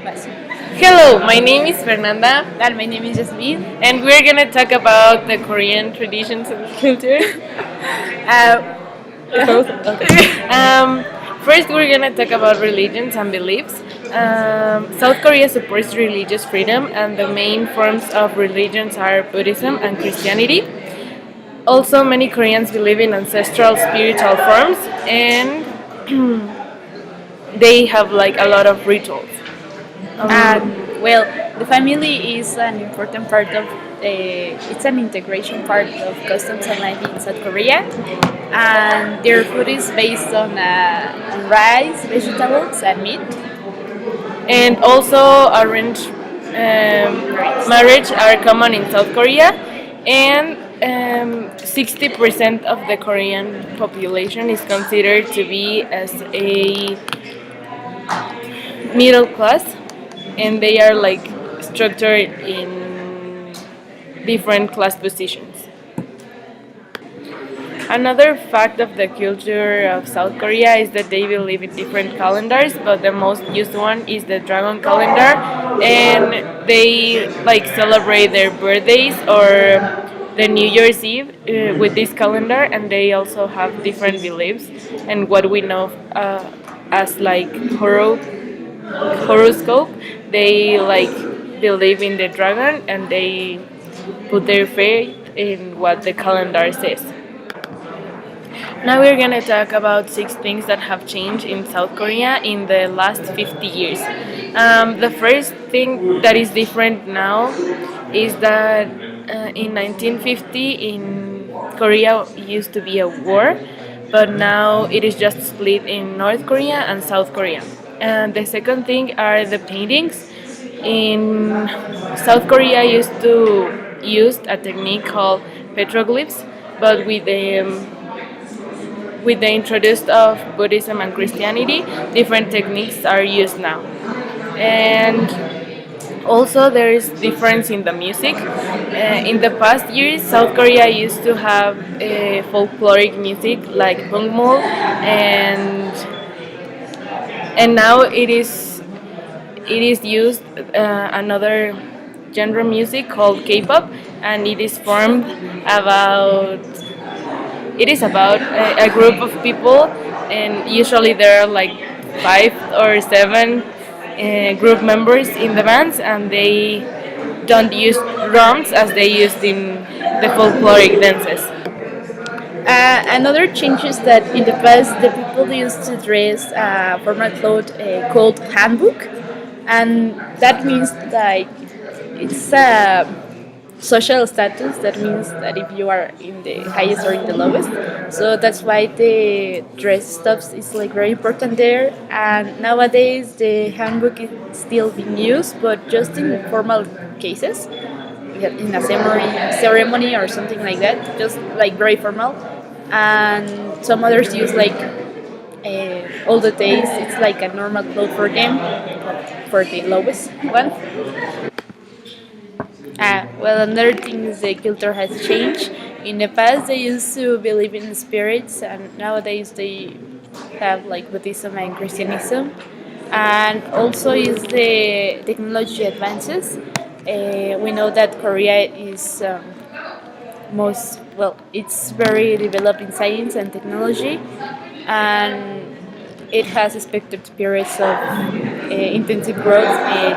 Vas. Hello, my name is Fernanda, And my name is Jasmine. and we're gonna talk about the Korean traditions and culture. Uh, Both? Okay. First, we're gonna talk about religions and beliefs. South Korea supports religious freedom, and the main forms of religions are Buddhism and Christianity. Also, many Koreans believe in ancestral spiritual forms, and they have like a lot of rituals. Um, well, the family is an important part of it's an integration part of customs and life in South Korea, and their food is based on rice, vegetables, and meat. and also arranged marriage are common in South Korea, and 60% of the Korean population is considered to be as a middle class, and they are like structured in different class positions. Another fact of the culture of South Korea is that they believe in different calendars, but the most used one is the dragon calendar, and they like celebrate their birthdays or the New Year's Eve with this calendar, and they also have different beliefs and what we know as like horoscope. They like believe in the dragon, and they put their faith in what the calendar says. Now we're gonna talk about 6 things that have changed in South Korea in the last 50 years. The first thing that is different now is that in 1950 in Korea used to be a war, but now it is just split in North Korea and South Korea. And the second thing are the paintings. In South Korea used to use a technique called petroglyphs, but with the introduction of Buddhism and Christianity, different techniques are used now. And also there is difference in the music. In the past years, South Korea used to have folkloric music like Bungmul, and now it is used another genre music called K-pop, and it is about a group of people, and usually there are like 5 or 7 group members in the bands, and they don't use drums as they used in the folkloric dances. Another change is that in the past the people used to dress formal clothes called hanbok, and that means like it's a social status. That means that if you are in the highest or in the lowest, so that's why the dress stuffs is like very important there. And nowadays the handbook is still being used, but just in formal cases, in a ceremony or something like that, just like very formal. And some others use like all the days. It's like a normal clothes for them, for the lowest one. Well, another thing is the culture has changed. In the past, they used to believe in spirits, and nowadays they have like Buddhism and Christianism. And also is the technology advances. We know that Korea is most well, it's very developed in science and technology, and it has expected periods of intensive growth in